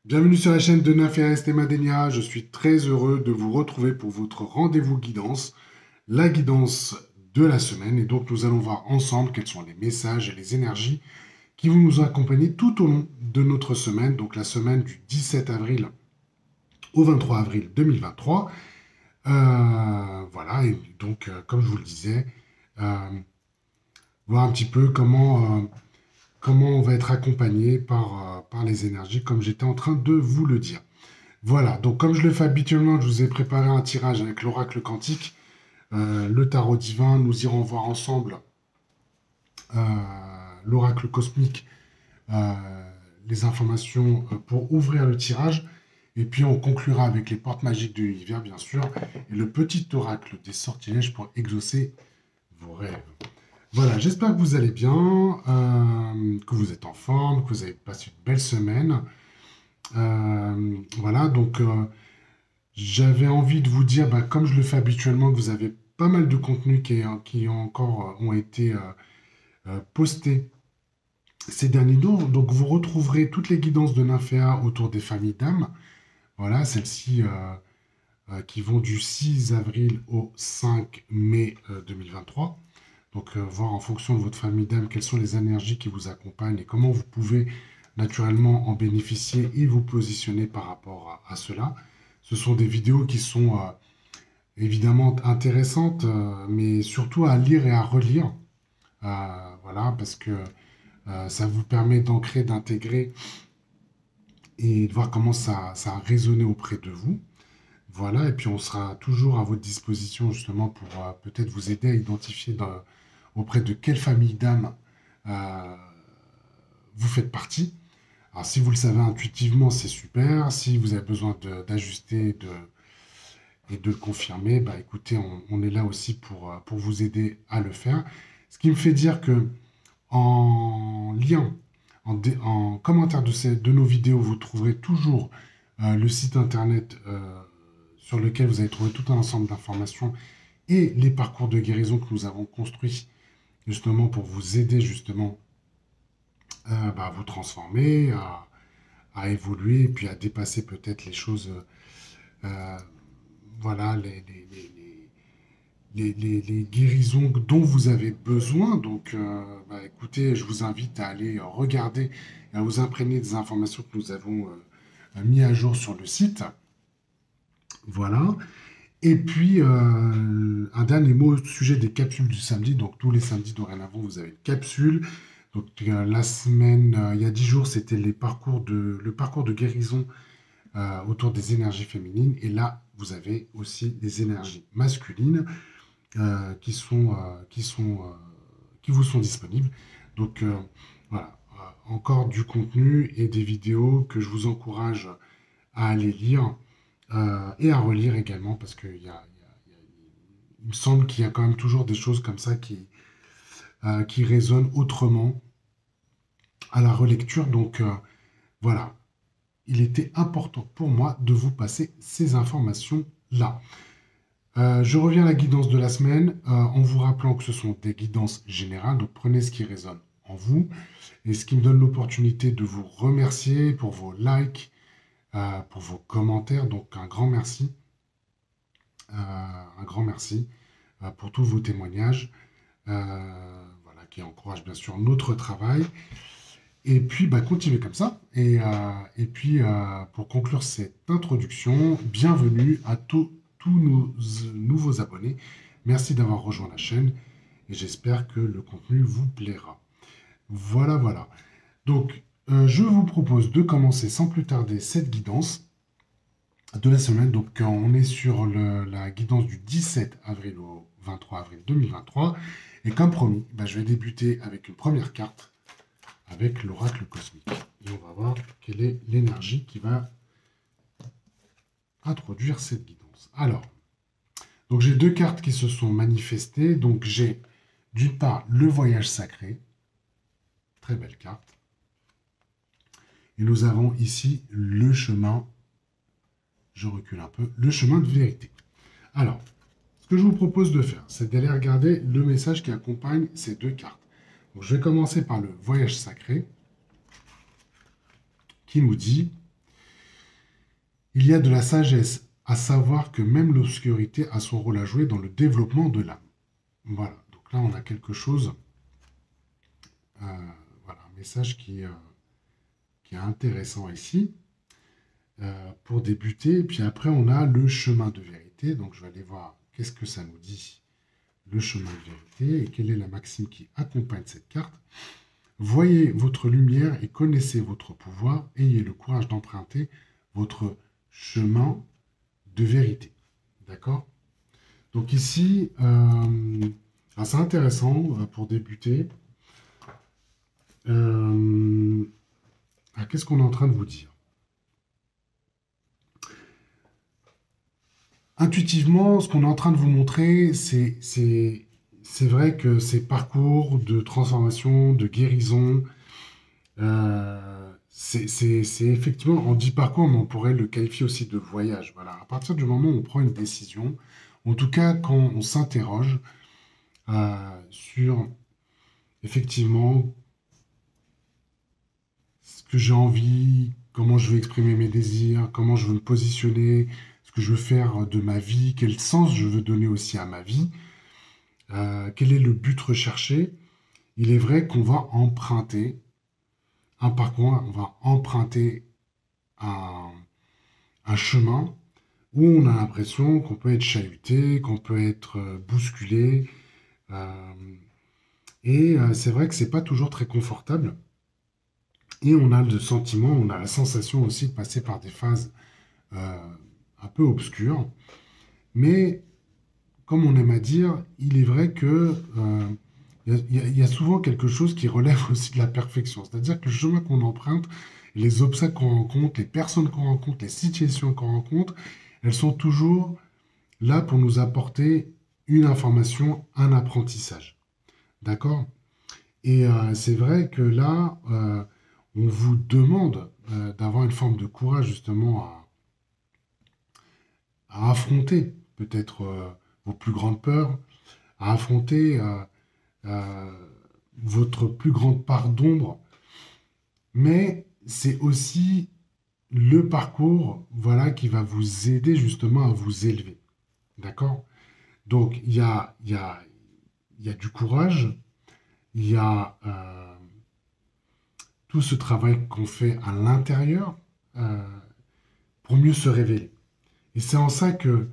Bienvenue sur la chaîne de Nafia Madenia. Je suis très heureux de vous retrouver pour votre rendez-vous guidance, la guidance de la semaine. Et donc, nous allons voir ensemble quels sont les messages et les énergies qui vont nous accompagner tout au long de notre semaine, donc la semaine du 17 avril au 23 avril 2023. Voilà, et donc, comme je vous le disais, euh, voir un petit peu comment on va être accompagné par les énergies, comme j'étais en train de vous le dire. Voilà, donc comme je le fais habituellement, je vous ai préparé un tirage avec l'oracle quantique, le tarot divin. Nous irons voir ensemble l'oracle cosmique, euh, les informations pour ouvrir le tirage. Et puis on conclura avec les portes magiques de l'univers, bien sûr, et le petit oracle des sortilèges pour exaucer vos rêves. Voilà, j'espère que vous allez bien, que vous êtes en forme, que vous avez passé une belle semaine. Voilà, donc j'avais envie de vous dire, bah, comme je le fais habituellement, que vous avez pas mal de contenus qui ont été postés ces derniers jours. Donc, vous retrouverez toutes les guidances de Nymphéa autour des familles d'âmes. Voilà, celles-ci qui vont du 6 avril au 5 mai 2023. Donc, voir en fonction de votre famille d'âmes quelles sont les énergies qui vous accompagnent et comment vous pouvez naturellement en bénéficier et vous positionner par rapport à cela. Ce sont des vidéos qui sont évidemment intéressantes, mais surtout à lire et à relire. Voilà, parce que ça vous permet d'ancrer, d'intégrer et de voir comment ça a résonné auprès de vous. Voilà, et puis on sera toujours à votre disposition justement pour peut-être vous aider à identifier auprès de quelle famille d'âmes euh, vous faites partie. Alors si vous le savez intuitivement, c'est super. Si vous avez besoin d'ajuster, et de le confirmer, bah écoutez, on est là aussi pour vous aider à le faire. Ce qui me fait dire que en lien, en commentaire de nos vidéos, vous trouverez toujours le site internet sur lequel vous allez trouver tout un ensemble d'informations et les parcours de guérison que nous avons construits justement pour vous aider justement bah, à vous transformer, à évoluer et puis à dépasser peut-être les choses, euh, voilà, les guérisons dont vous avez besoin. Donc, bah, écoutez, je vous invite à aller regarder et à vous imprégner des informations que nous avons mis à jour sur le site. Voilà. Et puis, un dernier mot au sujet des capsules du samedi. Donc, tous les samedis dorénavant, vous avez une capsule. Donc, la semaine, il y a 10 jours, c'était le parcours de guérison autour des énergies féminines. Et là, vous avez aussi des énergies masculines qui vous sont disponibles. Donc voilà, encore du contenu et des vidéos que je vous encourage à aller lire et à relire également parce il me semble qu'il y a quand même toujours des choses comme ça qui résonnent autrement à la relecture. Donc voilà, il était important pour moi de vous passer ces informations-là. Je reviens à la guidance de la semaine en vous rappelant que ce sont des guidances générales, donc prenez ce qui résonne en vous et ce qui me donne l'opportunité de vous remercier pour vos likes, pour vos commentaires. Donc un grand merci pour tous vos témoignages, voilà, qui encouragent bien sûr notre travail. Et puis, bah, continuez comme ça. Et puis, pour conclure cette introduction, bienvenue à tous nos nouveaux abonnés. Merci d'avoir rejoint la chaîne et j'espère que le contenu vous plaira. Voilà, voilà. Donc, je vous propose de commencer sans plus tarder cette guidance de la semaine. Donc, on est sur la guidance du 17 avril au 23 avril 2023. Et comme promis, bah, je vais débuter avec une première carte avec l'oracle cosmique. Et on va voir quelle est l'énergie qui va introduire cette guidance. Alors, donc j'ai deux cartes qui se sont manifestées. Donc j'ai d'une part le voyage sacré, très belle carte. Et nous avons ici le chemin, je recule un peu, le chemin de vérité. Alors, ce que je vous propose de faire, c'est d'aller regarder le message qui accompagne ces deux cartes. Donc, je vais commencer par le voyage sacré, qui nous dit Il y a de la sagesse à savoir que même l'obscurité a son rôle à jouer dans le développement de l'âme. Voilà, donc là on a quelque chose, euh, voilà, un message qui est intéressant ici pour débuter. Et puis après on a le chemin de vérité, donc je vais aller voir qu'est-ce que ça nous dit, le chemin de vérité, et quelle est la maxime qui accompagne cette carte. Voyez votre lumière et connaissez votre pouvoir, ayez le courage d'emprunter votre chemin de vérité. D'accord? Donc ici, c'est intéressant pour débuter. Euh, Qu'est-ce qu'on est en train de vous dire? Intuitivement, ce qu'on est en train de vous montrer, c'est vrai que ces parcours de transformation, de guérison, c'est effectivement, on dit parcours, mais on pourrait le qualifier aussi de voyage. Voilà. À partir du moment où on prend une décision, en tout cas quand on s'interroge sur effectivement ce que j'ai envie, comment je veux exprimer mes désirs, comment je veux me positionner, ce que je veux faire de ma vie, quel sens je veux donner aussi à ma vie, quel est le but recherché, il est vrai qu'on va emprunter un parcours, on va emprunter un, un chemin où on a l'impression qu'on peut être chahuté, qu'on peut être bousculé. euh, c'est vrai que c'est pas toujours très confortable. Et on a le sentiment, on a la sensation aussi de passer par des phases euh, un peu obscures. Mais comme on aime à dire, il est vrai que il y a souvent quelque chose qui relève aussi de la perfection. C'est-à-dire que le chemin qu'on emprunte, les obstacles qu'on rencontre, les personnes qu'on rencontre, les situations qu'on rencontre, elles sont toujours là pour nous apporter une information, un apprentissage. D'accord? C'est vrai que là, on vous demande d'avoir une forme de courage justement à affronter peut-être vos plus grandes peurs, à affronter euh, votre plus grande part d'ombre, mais c'est aussi le parcours, voilà, qui va vous aider justement à vous élever. D'accord? Donc, il y a du courage, il y a tout ce travail qu'on fait à l'intérieur euh, pour mieux se révéler. Et c'est en ça que,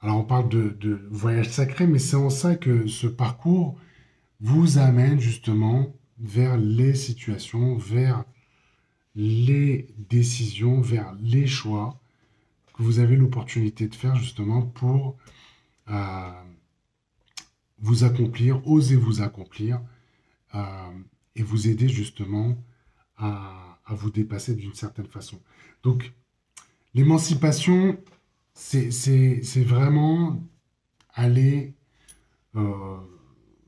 alors on parle de voyage sacré, mais c'est en ça que ce parcours vous amène justement vers les situations, vers les décisions, vers les choix que vous avez l'opportunité de faire justement pour euh, vous accomplir, oser vous accomplir euh, et vous aider justement à vous dépasser d'une certaine façon. Donc, l'émancipation, c'est vraiment aller, euh,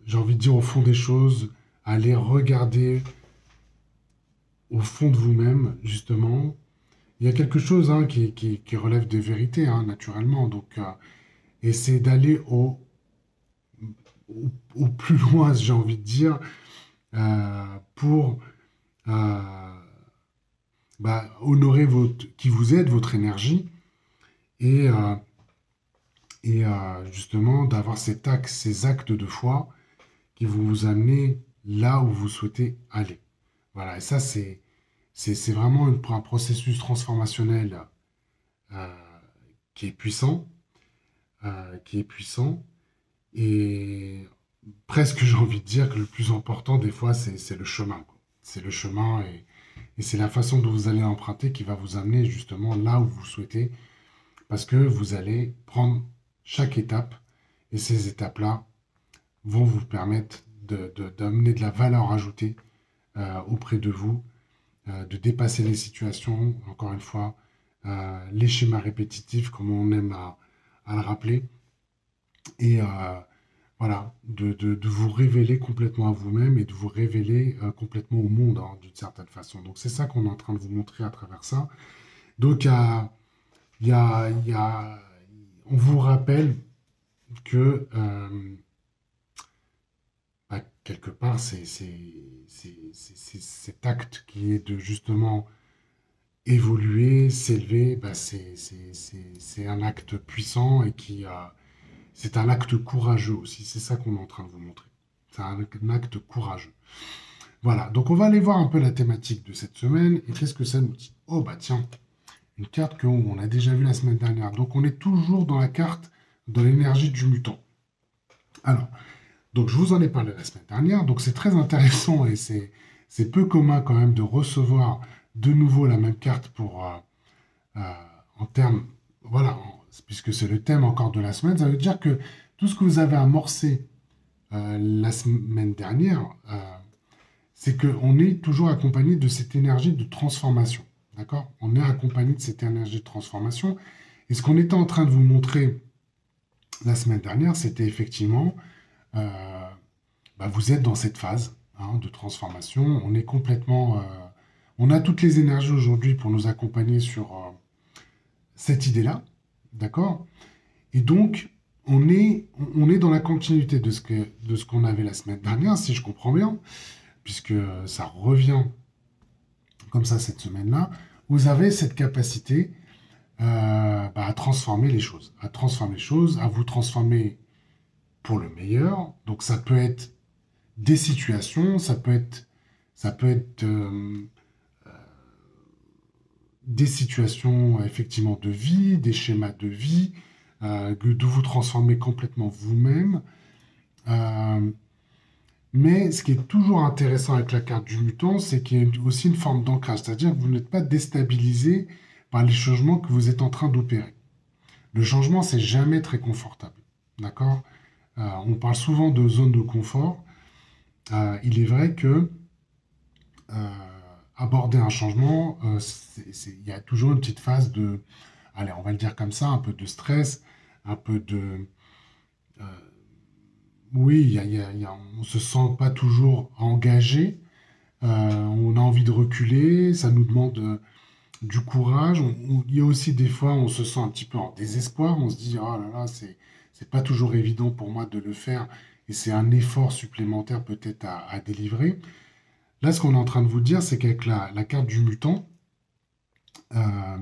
j'ai envie de dire, au fond des choses, aller regarder au fond de vous-même, justement. Il y a quelque chose hein, qui relève des vérités, hein, naturellement. Donc, et c'est d'aller au plus loin, j'ai envie de dire, pour euh, honorer qui vous êtes, votre énergie, et, euh, justement d'avoir ces actes de foi qui vont vous amener là où vous souhaitez aller. Voilà, et ça, c'est vraiment un processus transformationnel euh, qui est puissant, qui est puissant, et presque j'ai envie de dire que le plus important des fois, c'est le chemin, quoi. C'est le chemin et c'est la façon dont vous allez emprunter qui va vous amener justement là où vous souhaitez, parce que vous allez prendre chaque étape, et ces étapes-là vont vous permettre d'amener de la valeur ajoutée auprès de vous, de dépasser les situations, encore une fois, les schémas répétitifs, comme on aime à le rappeler, et voilà, de vous révéler complètement à vous-même et de vous révéler complètement au monde, hein, d'une certaine façon. Donc c'est ça qu'on est en train de vous montrer à travers ça. Donc il y a- on vous rappelle que quelque part, c'est cet acte qui est de justement évoluer s'élever, bah, c'est un acte puissant et c'est un acte courageux aussi. C'est ça qu'on est en train de vous montrer. C'est un acte courageux. Voilà, donc on va aller voir un peu la thématique de cette semaine et qu'est-ce que ça nous dit. Oh bah tiens, une carte qu'on a déjà vue la semaine dernière. Donc on est toujours dans la carte de l'énergie du mutant. Alors, donc je vous en ai parlé la semaine dernière, donc c'est très intéressant et c'est peu commun quand même de recevoir de nouveau la même carte euh, en termes, voilà, puisque c'est le thème encore de la semaine, ça veut dire que tout ce que vous avez amorcé la semaine dernière, c'est qu'on est toujours accompagné de cette énergie de transformation. D'accord? On est accompagné de cette énergie de transformation. Et ce qu'on était en train de vous montrer la semaine dernière, c'était effectivement, euh, bah, vous êtes dans cette phase de transformation. On est complètement, on a toutes les énergies aujourd'hui pour nous accompagner sur cette idée-là. D'accord? Et donc, on est dans la continuité de ce qu'on avait la semaine dernière, si je comprends bien, puisque ça revient comme ça cette semaine-là, vous avez cette capacité à transformer les choses, à vous transformer pour le meilleur. Donc ça peut être des situations, ça peut être des situations effectivement de vie, des schémas de vie, de vous transformer complètement vous-même. Euh, Mais ce qui est toujours intéressant avec la carte du mutant, c'est qu'il y a aussi une forme d'ancrage, c'est-à-dire que vous n'êtes pas déstabilisé par les changements que vous êtes en train d'opérer. Le changement, c'est jamais très confortable. D'accord? On parle souvent de zone de confort. Il est vrai que euh, aborder un changement, il y a toujours une petite phase de, allez, on va le dire comme ça, un peu de stress, un peu de, euh, oui, on ne se sent pas toujours engagé. On a envie de reculer, ça nous demande du courage. Il y a aussi des fois, on se sent un petit peu en désespoir. On se dit, oh là là, c'est pas toujours évident pour moi de le faire et c'est un effort supplémentaire peut-être à délivrer. Là, ce qu'on est en train de vous dire, c'est qu'avec la carte du mutant, euh,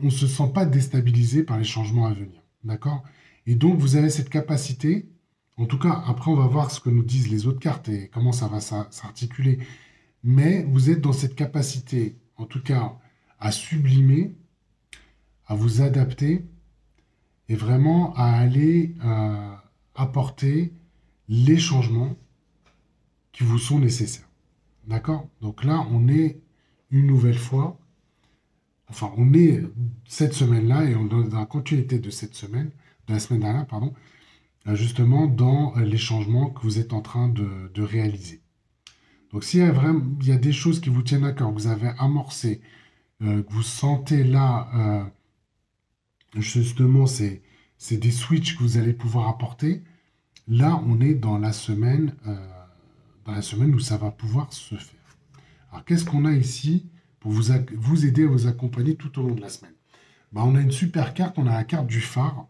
on ne se sent pas déstabilisé par les changements à venir. D'accord? Et donc, vous avez cette capacité. En tout cas, après, on va voir ce que nous disent les autres cartes et comment ça va s'articuler. Mais vous êtes dans cette capacité, en tout cas, à sublimer, à vous adapter et vraiment à aller apporter les changements qui vous sont nécessaires. D'accord? Donc là, on est une nouvelle fois, enfin, on est cette semaine-là et on est dans la continuité de cette semaine, de la semaine dernière, pardon, justement dans les changements que vous êtes en train de réaliser. Donc, s'il y a vraiment, il y a des choses qui vous tiennent à cœur, que vous avez amorcées, que vous sentez là, justement, c'est des switches que vous allez pouvoir apporter. Là, on est dans la semaine où ça va pouvoir se faire. Alors, qu'est-ce qu'on a ici pour vous aider à vous accompagner tout au long de la semaine? Ben, on a une super carte, on a la carte du phare.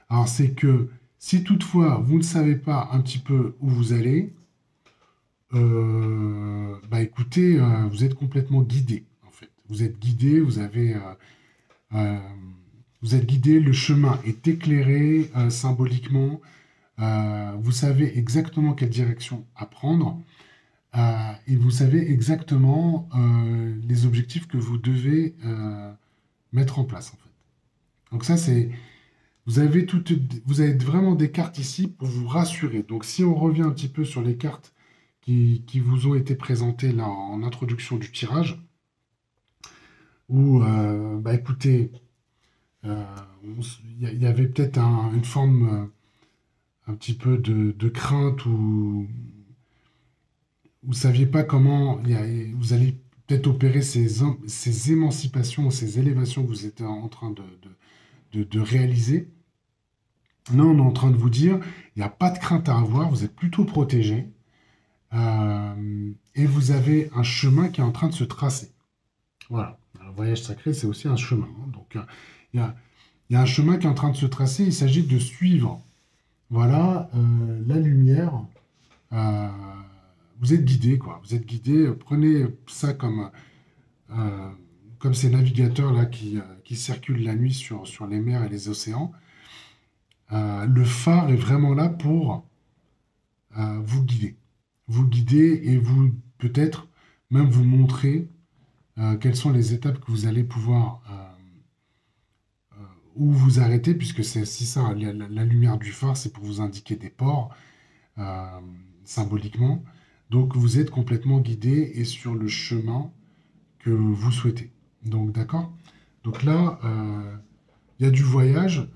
Alors, c'est que si toutefois vous ne savez pas un petit peu où vous allez, bah écoutez, vous êtes complètement guidé, en fait. Vous êtes guidé, euh, vous êtes guidé, le chemin est éclairé symboliquement, vous savez exactement quelle direction à prendre, et vous savez exactement les objectifs que vous devez mettre en place, en fait. Donc ça, vous avez vraiment des cartes ici pour vous rassurer. Donc si on revient un petit peu sur les cartes qui vous ont été présentées là en introduction du tirage, où, bah écoutez, euh, il y avait peut-être une forme un petit peu de crainte où vous ne saviez pas comment vous allez peut-être opérer ces émancipations, ces élévations que vous êtes en train de réaliser. Là, on est en train de vous dire, il n'y a pas de crainte à avoir, vous êtes plutôt protégé, et vous avez un chemin qui est en train de se tracer. Voilà. Un voyage sacré, c'est aussi un chemin, hein. Donc, il y a, il y a un chemin qui est en train de se tracer. Il s'agit de suivre, voilà, la lumière. Euh, vous êtes guidé, quoi. Vous êtes guidé. Prenez ça comme, euh, comme ces navigateurs là qui circulent la nuit sur les mers et les océans, le phare est vraiment là pour vous guider. Vous guider et vous peut-être même vous montrer quelles sont les étapes que vous allez pouvoir où vous arrêter, puisque c'est si ça, la lumière du phare, c'est pour vous indiquer des ports, euh, symboliquement. Donc vous êtes complètement guidé et sur le chemin que vous souhaitez. Donc d'accord? Donc là, il y a du voyage.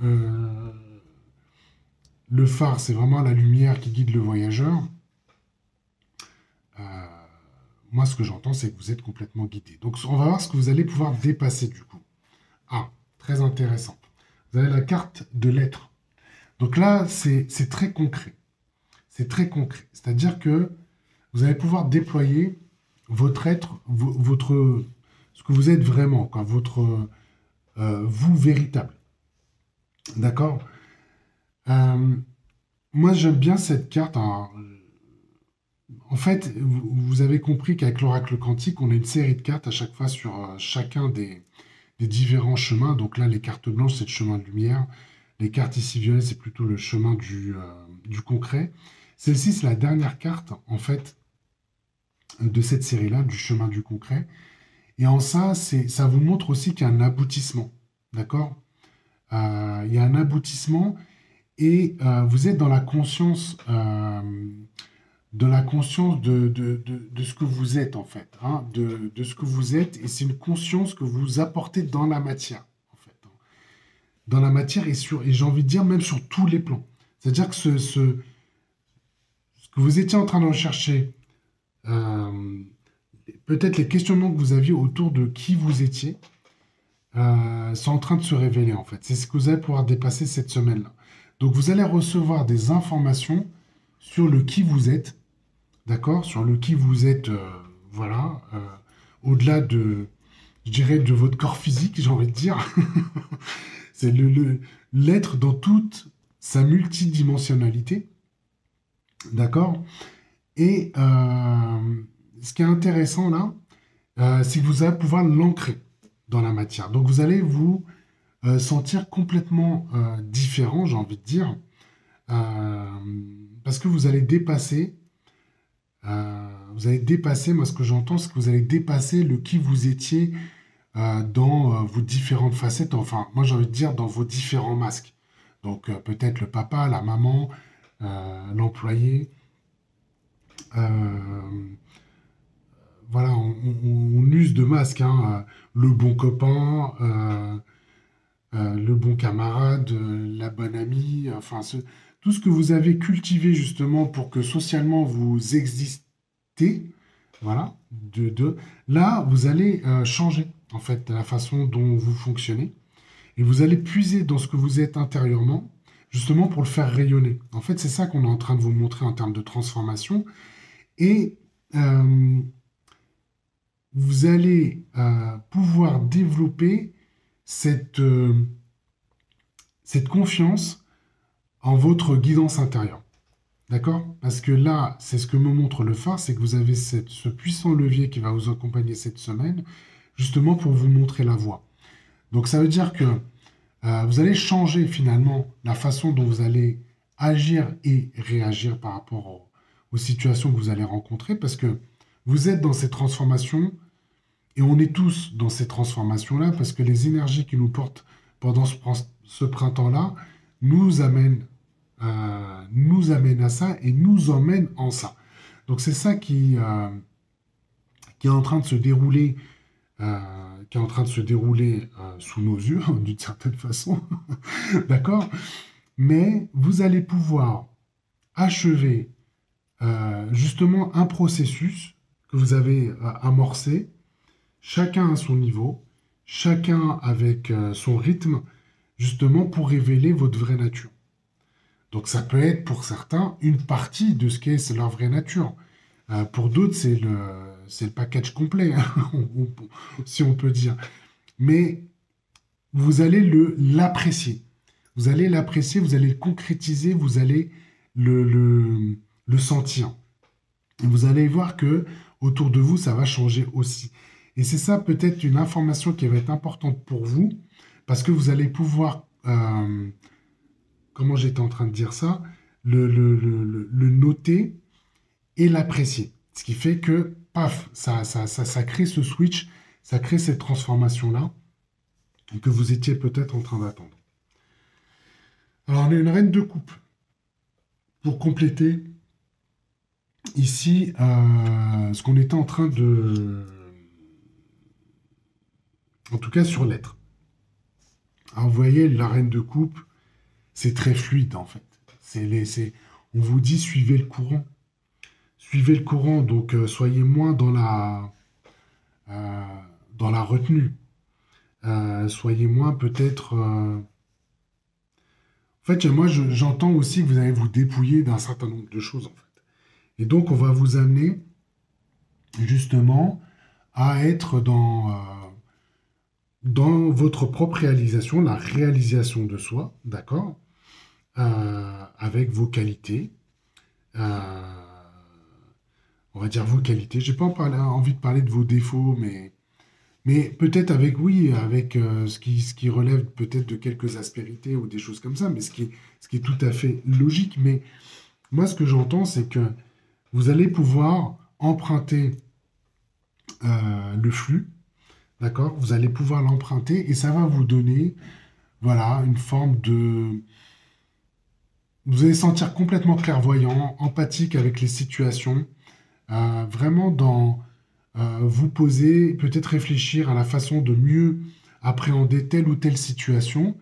Le phare, c'est vraiment la lumière qui guide le voyageur. Euh, Moi, ce que j'entends, c'est que vous êtes complètement guidé. Donc on va voir ce que vous allez pouvoir dépasser du coup. Ah, très intéressant. Vous avez la carte de l'être. Donc là, c'est très concret. C'est très concret. C'est-à-dire que vous allez pouvoir déployer votre être, votre, ce que vous êtes vraiment, quoi, votre vous véritable. D'accord? Euh, Moi, j'aime bien cette carte. Alors, en fait, vous avez compris qu'avec l'oracle quantique, on a une série de cartes à chaque fois sur chacun des différents chemins. Donc là, les cartes blanches, c'est le chemin de lumière. Les cartes ici violettes, c'est plutôt le chemin du concret. Celle-ci, c'est la dernière carte, en fait, de cette série-là, du chemin du concret. Et en ça, ça vous montre aussi qu'il y a un aboutissement. D'accord? Il y a un aboutissement et vous êtes dans la conscience de ce que vous êtes, en fait. Hein, de ce que vous êtes. Et c'est une conscience que vous apportez dans la matière, en fait. Hein. Dans la matière et j'ai envie de dire même sur tous les plans. C'est-à-dire que ce que vous étiez en train de rechercher, euh, peut-être les questionnements que vous aviez autour de qui vous étiez, sont en train de se révéler en fait. C'est ce que vous allez pouvoir dépasser cette semaine-là. Donc vous allez recevoir des informations sur le qui vous êtes, d'accord? Sur le qui vous êtes, voilà, au-delà de, je dirais, de votre corps physique, j'ai envie de dire. C'est l'être dans toute sa multidimensionnalité, d'accord? Et ce qui est intéressant là, c'est que vous allez pouvoir l'ancrer dans la matière. Donc vous allez vous sentir complètement différent, j'ai envie de dire, euh, parce que vous allez dépasser, moi ce que j'entends, c'est que vous allez dépasser le qui vous étiez dans vos différentes facettes, enfin, moi j'ai envie de dire dans vos différents masques. Donc peut-être le papa, la maman, l'employé, euh, voilà, on use de masques, hein, le bon copain, le bon camarade, la bonne amie, enfin, tout ce que vous avez cultivé justement pour que socialement vous existez, voilà, là, vous allez changer en fait la façon dont vous fonctionnez et vous allez puiser dans ce que vous êtes intérieurement, justement pour le faire rayonner. En fait, c'est ça qu'on est en train de vous montrer en termes de transformation et euh, vous allez pouvoir développer cette, cette confiance en votre guidance intérieure. D'accord? Parce que là, c'est ce que me montre le phare, c'est que vous avez ce puissant levier qui va vous accompagner cette semaine, justement pour vous montrer la voie. Donc ça veut dire que vous allez changer finalement la façon dont vous allez agir et réagir par rapport aux situations que vous allez rencontrer, parce que vous êtes dans ces transformations et on est tous dans ces transformations-là, parce que les énergies qui nous portent pendant ce printemps-là nous amènent à ça et nous emmènent en ça. Donc c'est ça qui est en train de se dérouler, sous nos yeux, d'une certaine façon. D'accord? Mais vous allez pouvoir achever justement un processus que vous avez amorcé, chacun à son niveau, chacun avec son rythme, justement pour révéler votre vraie nature. Donc ça peut être pour certains une partie de ce qu'est leur vraie nature. Pour d'autres, c'est le package complet, hein, si on peut dire. Mais vous allez l'apprécier. Vous allez l'apprécier, vous allez le concrétiser, vous allez le sentir. Et vous allez voir que autour de vous, ça va changer aussi. Et c'est ça peut-être une information qui va être importante pour vous, parce que vous allez pouvoir, comment j'étais en train de dire ça, le noter et l'apprécier. Ce qui fait que, paf, ça crée ce switch, ça crée cette transformation-là que vous étiez peut-être en train d'attendre. Alors, on a une reine de coupe. Pour compléter, ici, ce qu'on était en train de... En tout cas, sur l'être. Alors, vous voyez, la reine de coupe, c'est très fluide, en fait. On vous dit, suivez le courant. Suivez le courant, donc soyez moins euh, dans la retenue. Soyez moins peut-être... En fait, moi, j'entends aussi que vous allez vous dépouiller d'un certain nombre de choses, en fait. Et donc, on va vous amener, justement, à être dans votre propre réalisation, la réalisation de soi, d'accord? Avec vos qualités. euh, on va dire vos qualités. J'ai pas envie de parler de vos défauts, mais peut-être avec, oui, avec ce qui relève peut-être de quelques aspérités ou des choses comme ça, mais ce qui est tout à fait logique. Mais moi, ce que j'entends, c'est que vous allez pouvoir emprunter le flux, d'accord? Vous allez pouvoir l'emprunter et ça va vous donner, voilà, une forme de... Vous allez sentir complètement clairvoyant, empathique avec les situations, vraiment dans vous poser, peut-être réfléchir à la façon de mieux appréhender telle ou telle situation.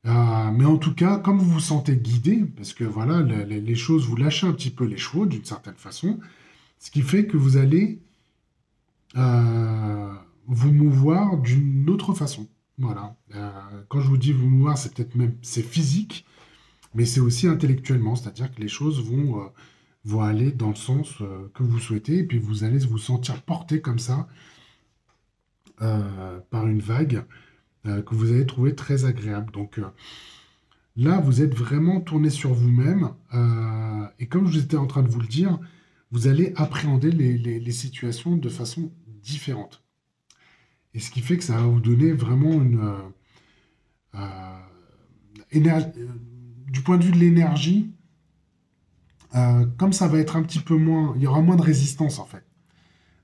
Mais en tout cas, comme vous vous sentez guidé, parce que voilà, les choses, vous lâchez un petit peu les chevaux d'une certaine façon, ce qui fait que vous allez euh, vous mouvoir d'une autre façon. Voilà. Quand je vous dis vous mouvoir, c'est peut-être même c'est physique, mais c'est aussi intellectuellement, c'est-à-dire que les choses vont aller dans le sens que vous souhaitez, et puis vous allez vous sentir porté comme ça par une vague que vous allez trouver très agréable. Donc là, vous êtes vraiment tourné sur vous-même, et comme j'étais en train de vous le dire, vous allez appréhender les situations de façon différente. Et ce qui fait que ça va vous donner vraiment euh, du point de vue de l'énergie, comme ça va être un petit peu moins, il y aura moins de résistance en fait.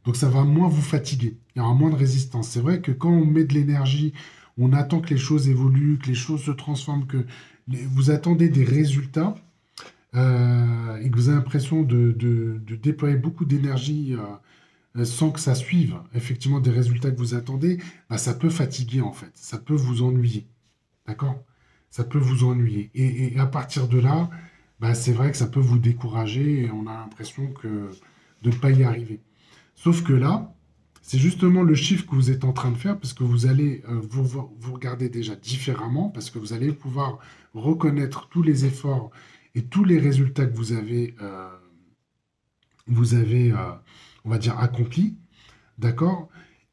Donc ça va moins vous fatiguer, il y aura moins de résistance. C'est vrai que quand on met de l'énergie, on attend que les choses évoluent, que les choses se transforment, que vous attendez des résultats et que vous avez l'impression de déployer beaucoup d'énergie sans que ça suive effectivement des résultats que vous attendez, bah, ça peut fatiguer en fait, ça peut vous ennuyer. D'accord? Ça peut vous ennuyer. Et à partir de là, bah, c'est vrai que ça peut vous décourager et on a l'impression de ne pas y arriver. Sauf que là, c'est justement le chiffre que vous êtes en train de faire parce que vous allez vous regarder déjà différemment, parce que vous allez pouvoir reconnaître tous les efforts et tous les résultats que vous avez, on va dire, accomplis. D'accord?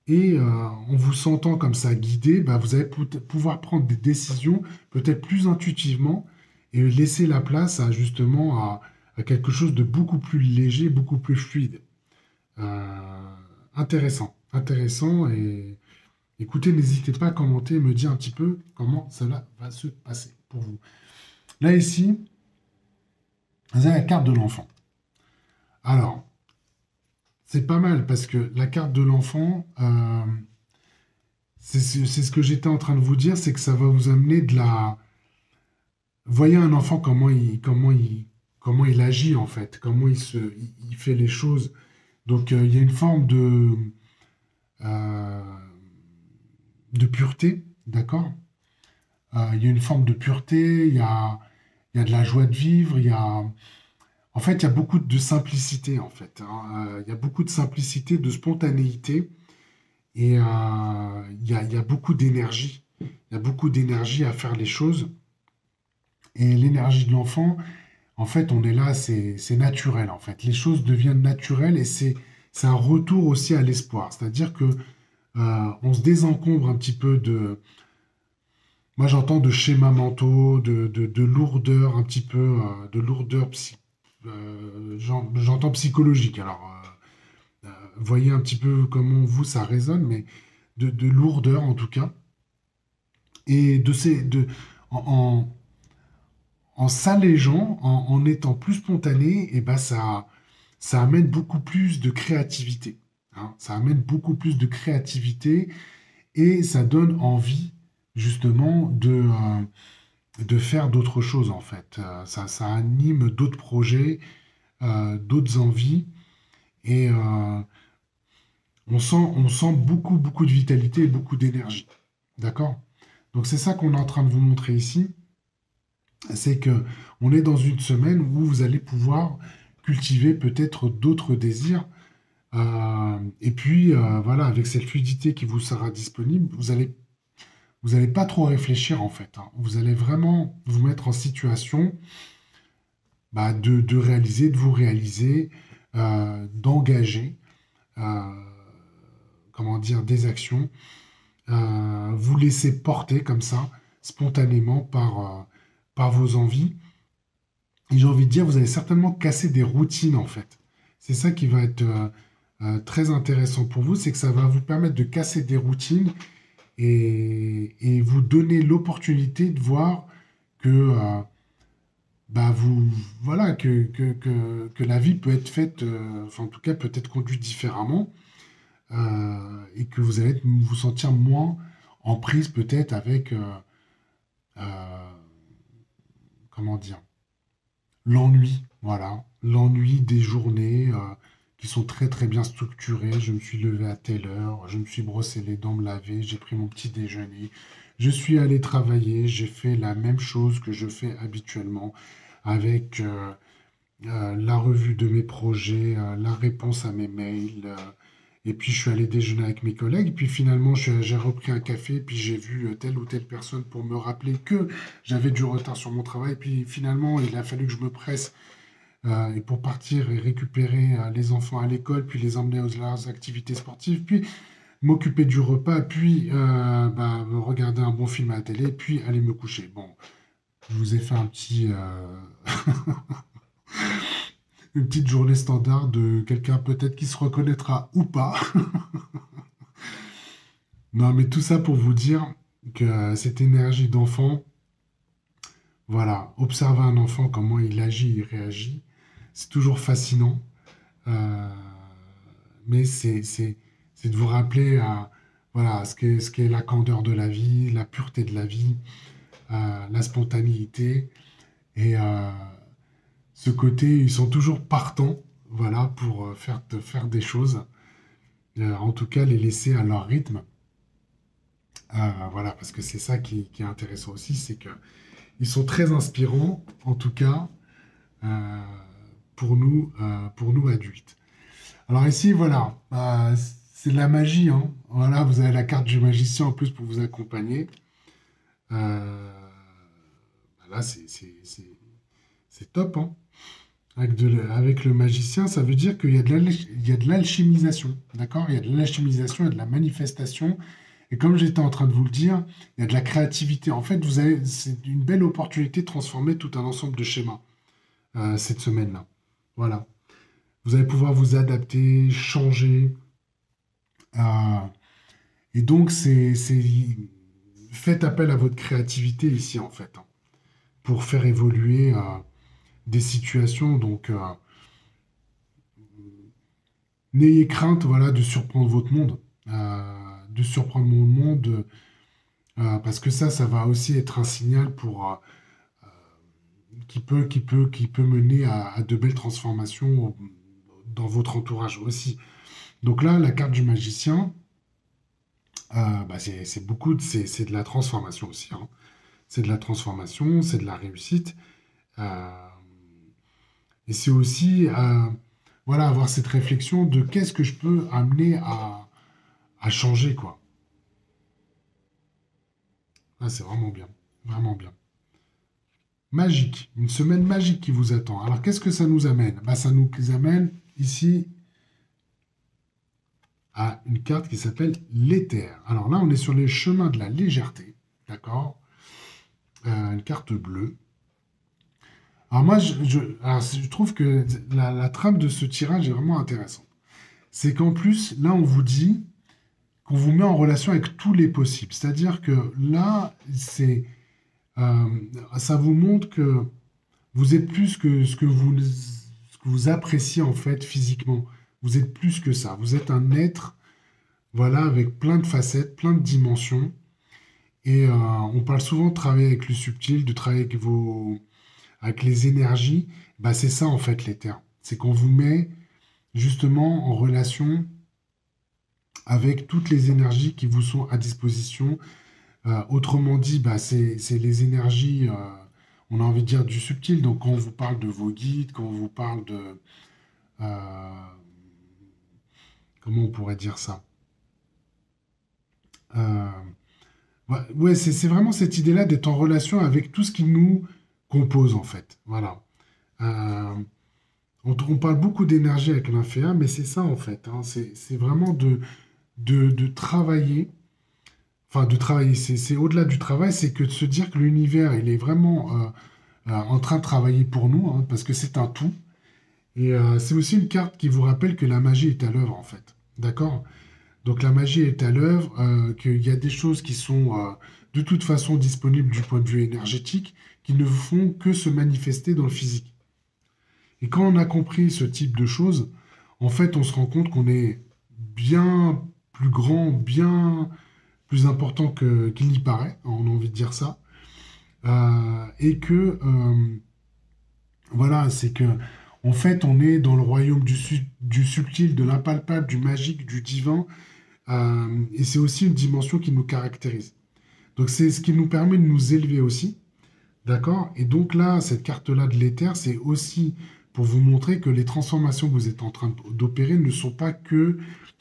Et en vous sentant comme ça guidé, bah, vous allez pouvoir prendre des décisions peut-être plus intuitivement et laisser la place à justement à quelque chose de beaucoup plus léger, beaucoup plus fluide. Intéressant, intéressant. Et écoutez, n'hésitez pas à commenter et me dire un petit peu comment cela va se passer pour vous. Là, ici, vous avez la carte de l'enfant. Alors, c'est pas mal parce que la carte de l'enfant, c'est ce que j'étais en train de vous dire, c'est que ça va vous amener de la... Voyez un enfant, comment il agit en fait, comment il fait les choses. Donc il y a une forme euh, de pureté, d'accord? Il y a une forme de pureté, il y a de la joie de vivre, en fait, il y a beaucoup de simplicité en fait, hein. Il y a beaucoup de simplicité, de spontanéité. Et il y a beaucoup d'énergie. Il y a beaucoup d'énergie à faire les choses. Et l'énergie de l'enfant, en fait, on est là, c'est naturel, en fait. Les choses deviennent naturelles et c'est un retour aussi à l'espoir. C'est-à-dire que on se désencombre un petit peu moi j'entends de schémas mentaux, de lourdeur, un petit peu, de lourdeur, j'entends psychologique. Alors, voyez un petit peu comment vous, ça résonne, mais de lourdeur en tout cas. Et en, en s'allégeant, en étant plus spontané, et ben ça amène beaucoup plus de créativité. Hein. Ça amène beaucoup plus de créativité et ça donne envie justement de faire d'autres choses en fait. Ça anime d'autres projets, d'autres envies et on sent beaucoup de vitalité et beaucoup d'énergie. D'accord? Donc c'est ça qu'on est en train de vous montrer ici, c'est que on est dans une semaine où vous allez pouvoir cultiver peut-être d'autres désirs. Et puis voilà, avec cette fluidité qui vous sera disponible, vous allez pas trop réfléchir en fait. Hein. Vous allez vraiment vous mettre en situation bah, de réaliser, de vous réaliser, d'engager, euh, comment dire, des actions, vous laisser porter comme ça, spontanément par vos envies. Et j'ai envie de dire, vous allez certainement casser des routines en fait. C'est ça qui va être très intéressant pour vous, c'est que ça va vous permettre de casser des routines et vous donner l'opportunité de voir que bah voilà, que la vie peut être faite, enfin en tout cas peut être conduite différemment, et que vous allez vous sentir moins en prise peut-être avec, euh, comment dire, l'ennui, voilà, l'ennui des journées qui sont très très bien structurées. Je me suis levé à telle heure, je me suis brossé les dents, me laver, j'ai pris mon petit déjeuner, je suis allé travailler, j'ai fait la même chose que je fais habituellement avec la revue de mes projets, la réponse à mes mails. Et puis je suis allé déjeuner avec mes collègues. Et puis finalement, j'ai repris un café. Puis j'ai vu telle ou telle personne pour me rappeler que j'avais du retard sur mon travail. Puis finalement, il a fallu que je me presse et pour partir et récupérer les enfants à l'école, puis les emmener aux leurs activités sportives, puis m'occuper du repas, puis bah, regarder un bon film à la télé, puis aller me coucher. Bon, je vous ai fait une petite journée standard de quelqu'un peut-être qui se reconnaîtra ou pas. Non, mais tout ça pour vous dire que cette énergie d'enfant, voilà, observer un enfant, comment il agit, il réagit, c'est toujours fascinant. Euh, mais c'est de vous rappeler à, voilà, ce qu'est la candeur de la vie, la pureté de la vie, la spontanéité. Et ce côté, ils sont toujours partants, voilà, pour faire des choses. En tout cas, les laisser à leur rythme. Voilà, parce que c'est ça qui est intéressant aussi, c'est que ils sont très inspirants, en tout cas, euh, pour nous adultes. Alors ici, voilà, c'est de la magie, hein. Voilà, vous avez la carte du magicien en plus pour vous accompagner. Euh, Là, c'est top, hein. Avec le magicien, ça veut dire qu'il y a il y a de l'alchimisation, d'accord? Il y a de l'alchimisation, il y a de la manifestation. Et comme j'étais en train de vous le dire, il y a de la créativité. En fait, c'est une belle opportunité de transformer tout un ensemble de schémas cette semaine-là. Voilà. Vous allez pouvoir vous adapter, changer. euh, et donc, faites appel à votre créativité ici, en fait, hein, pour faire évoluer des situations. Donc, n'ayez crainte, voilà, de surprendre votre monde, de surprendre mon monde, parce que ça va aussi être un signal qui peut mener à de belles transformations dans votre entourage aussi. Donc là, la carte du magicien, bah c'est de la transformation aussi. Hein. C'est de la transformation, c'est de la réussite. euh, et c'est aussi voilà, avoir cette réflexion de qu'est-ce que je peux amener à changer, quoi. Là, c'est vraiment bien. Vraiment bien. Magique. Une semaine magique qui vous attend. Alors, qu'est-ce que ça nous amène? Bah, ça nous amène ici à une carte qui s'appelle l'éther. Alors là, on est sur les chemins de la légèreté. D'accord? Une carte bleue. Alors moi, alors, je trouve que la trame de ce tirage est vraiment intéressante. c'est qu'en plus, là, on vous dit qu'on vous met en relation avec tous les possibles. C'est-à-dire que là, euh, ça vous montre que vous êtes plus que ce que vous appréciez en fait physiquement. Vous êtes plus que ça. Vous êtes un être, voilà, avec plein de facettes, plein de dimensions. Et on parle souvent de travailler avec le subtil, de travailler avec les énergies. Bah, c'est ça en fait l'éther. C'est qu'on vous met justement en relation avec toutes les énergies qui vous sont à disposition. Autrement dit, bah, c'est les énergies, on a envie de dire du subtil. Donc quand on vous parle de vos guides, quand on vous parle de... euh, comment on pourrait dire ça? Euh, ouais, ouais, c'est vraiment cette idée-là d'être en relation avec tout ce qui nous compose en fait. Voilà. Euh, on parle beaucoup d'énergie avec l'inféa, mais c'est ça en fait, hein. C'est vraiment de travailler. Enfin, de travailler, c'est au-delà du travail, c'est que de se dire que l'univers, il est vraiment en train de travailler pour nous, hein, parce que c'est un tout. Et c'est aussi une carte qui vous rappelle que la magie est à l'œuvre, en fait. D'accord? Donc la magie est à l'œuvre, qu'il y a des choses qui sont de toute façon disponibles du point de vue énergétique, qui ne font que se manifester dans le physique. Et quand on a compris ce type de choses, en fait, on se rend compte qu'on est bien plus grand, bien plus important qu'il n'y paraît, on a envie de dire ça. Et que, voilà, c'est que, en fait, on est dans le royaume du subtil, de l'impalpable, du magique, du divin, et c'est aussi une dimension qui nous caractérise. Donc, c'est ce qui nous permet de nous élever aussi, d'accord? Et donc là, cette carte-là de l'éther, c'est aussi pour vous montrer que les transformations que vous êtes en train d'opérer ne sont pas que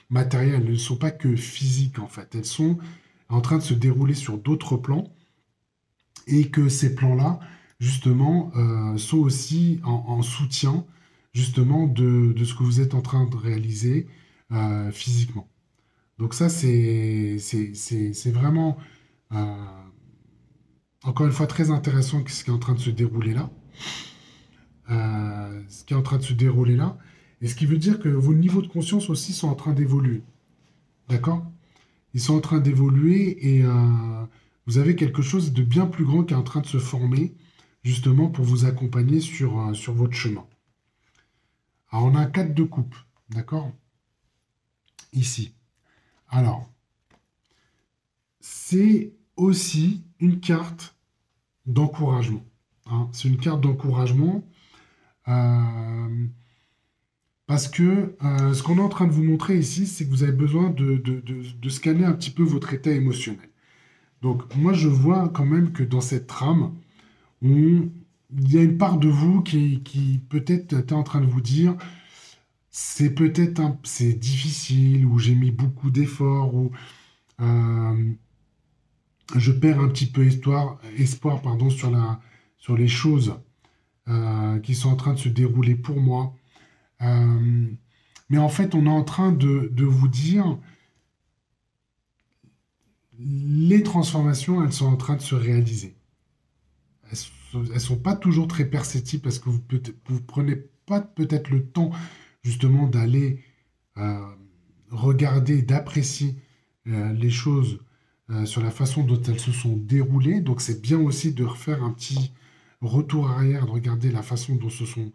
matérielles, elles ne sont pas que physiques, en fait. Elles sont en train de se dérouler sur d'autres plans et que ces plans-là, justement, sont aussi en soutien, justement, de ce que vous êtes en train de réaliser physiquement. Donc ça, c'est vraiment, euh, encore une fois, très intéressant ce qui est en train de se dérouler là. Ce qui est en train de se dérouler là. Et ce qui veut dire que vos niveaux de conscience aussi sont en train d'évoluer. D'accord? Ils sont en train d'évoluer et vous avez quelque chose de bien plus grand qui est en train de se former, justement pour vous accompagner sur votre chemin. Alors, on a un 4 de coupe, d'accord? Ici. Alors, c'est aussi une carte d'encouragement, hein. C'est une carte d'encouragement euh, parce que ce qu'on est en train de vous montrer ici, c'est que vous avez besoin de scanner un petit peu votre état émotionnel. Donc, moi, je vois quand même que dans cette trame, il y a une part de vous qui peut-être était en train de vous dire, c'est difficile, ou j'ai mis beaucoup d'efforts, ou euh, je perds un petit peu espoir pardon, sur les choses qui sont en train de se dérouler pour moi. Euh, mais en fait, on est en train de vous dire, les transformations, elles sont en train de se réaliser. Elles sont pas toujours très perceptibles parce que vous prenez pas peut-être le temps justement d'aller euh, regarder, d'apprécier les choses sur la façon dont elles se sont déroulées. Donc c'est bien aussi de refaire un petit retour arrière, de regarder la façon dont se sont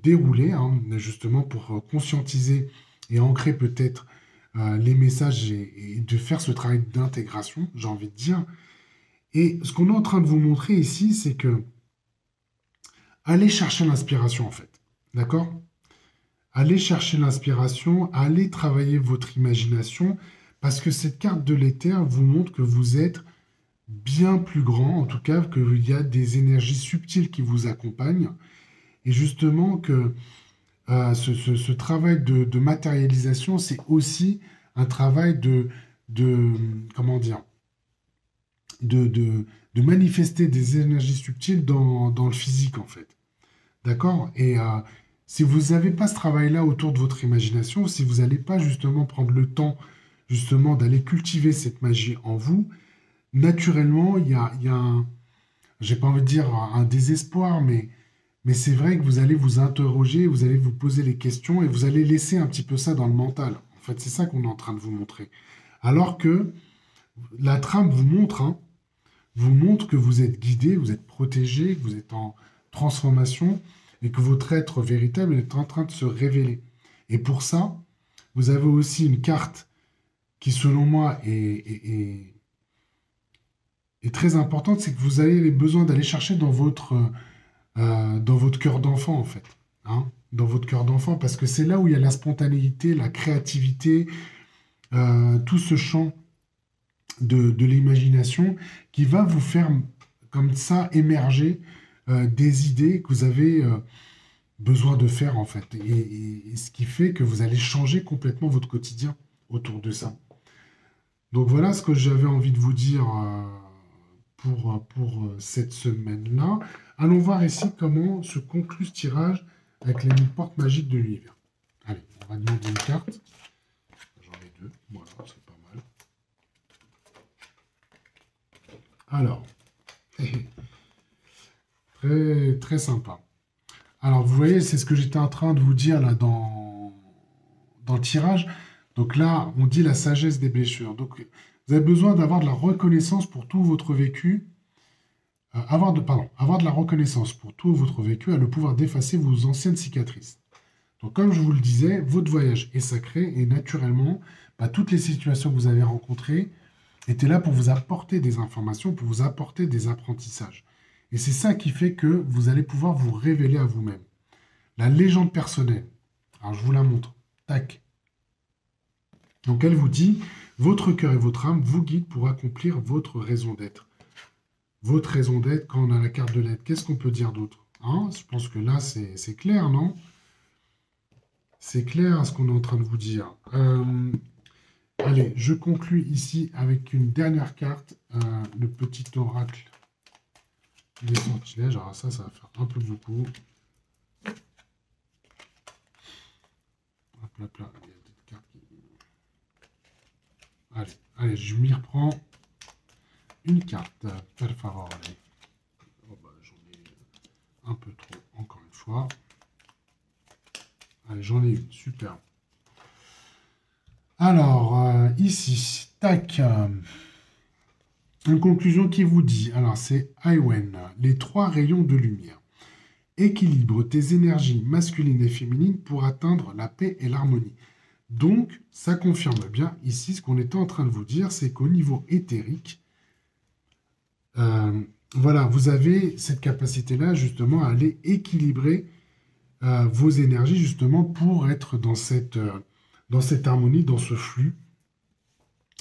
déroulées, hein, justement pour conscientiser et ancrer peut-être les messages et de faire ce travail d'intégration, j'ai envie de dire. Et ce qu'on est en train de vous montrer ici, c'est que allez chercher l'inspiration en fait. D'accord? Allez chercher l'inspiration, allez travailler votre imagination, parce que cette carte de l'éther vous montre que vous êtes bien plus grand, en tout cas qu'il y a des énergies subtiles qui vous accompagnent, et justement que ce travail de matérialisation, c'est aussi un travail de comment dire, de manifester des énergies subtiles dans le physique, en fait. D'accord? Et si vous n'avez pas ce travail-là autour de votre imagination, si vous n'allez pas justement prendre le temps justement d'aller cultiver cette magie en vous, naturellement, il y a un, j'ai pas envie de dire un désespoir, mais Mais c'est vrai que vous allez vous interroger, vous allez vous poser les questions et vous allez laisser un petit peu ça dans le mental. En fait, c'est ça qu'on est en train de vous montrer. Alors que la trame vous montre que vous êtes guidé, vous êtes protégé, que vous êtes en transformation et que votre être véritable est en train de se révéler. Et pour ça, vous avez aussi une carte qui, selon moi, est très importante, c'est que vous avez besoin d'aller chercher dans votre cœur d'enfant, en fait. Hein, dans votre cœur d'enfant, parce que c'est là où il y a la spontanéité, la créativité, tout ce champ de l'imagination qui va vous faire, comme ça, émerger des idées que vous avez besoin de faire, en fait. Et ce qui fait que vous allez changer complètement votre quotidien autour de ça. Donc voilà ce que j'avais envie de vous dire pour cette semaine-là. Allons voir ici comment se conclut ce tirage avec les 1000 portes magiques de l'univers. Allez, on va demander une carte. J'en ai deux, voilà, c'est pas mal. Alors, très, très sympa. Alors, vous voyez, c'est ce que j'étais en train de vous dire là dans le tirage. Donc là, on dit la sagesse des blessures. Donc, vous avez besoin d'avoir de la reconnaissance pour tout votre vécu. Avoir de la reconnaissance pour tout votre vécu a le pouvoir d'effacer vos anciennes cicatrices. Donc, comme je vous le disais, votre voyage est sacré et naturellement, toutes les situations que vous avez rencontrées étaient là pour vous apporter des informations, pour vous apporter des apprentissages. Et c'est ça qui fait que vous allez pouvoir vous révéler à vous-même. La légende personnelle. Alors, je vous la montre. Tac. Donc, elle vous dit, votre cœur et votre âme vous guident pour accomplir votre raison d'être. Votre raison d'être, quand on a la carte de l'aide, qu'est-ce qu'on peut dire d'autre? Hein, je pense que là, c'est clair, non? C'est clair ce qu'on est en train de vous dire. Allez, je conclus ici avec une dernière carte, le petit oracle des sortilèges. Alors ça va faire un peu beaucoup. Hop, hop, là. Il y a des cartes qui... Allez, je m'y reprends. Une carte, per favore. Oh, j'en ai un peu trop, encore une fois. Allez, j'en ai une, super. Alors, ici, tac, une conclusion qui vous dit, alors c'est Iwen, les 3 rayons de lumière. Équilibre tes énergies masculines et féminines pour atteindre la paix et l'harmonie. Donc, ça confirme bien ici ce qu'on était en train de vous dire, c'est qu'au niveau éthérique, voilà, vous avez cette capacité-là justement à aller équilibrer vos énergies justement pour être dans cette harmonie, dans ce flux,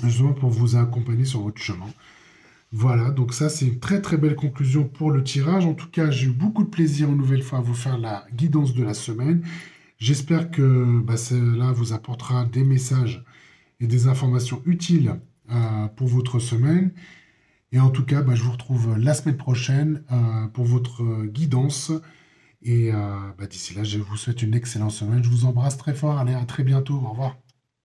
justement pour vous accompagner sur votre chemin. Voilà, donc ça c'est une très très belle conclusion pour le tirage. En tout cas, j'ai eu beaucoup de plaisir une nouvelle fois à vous faire la guidance de la semaine. J'espère que cela vous apportera des messages et des informations utiles pour votre semaine. Et en tout cas, je vous retrouve la semaine prochaine pour votre guidance. Et d'ici là, je vous souhaite une excellente semaine. Je vous embrasse très fort. Allez, à très bientôt. Au revoir.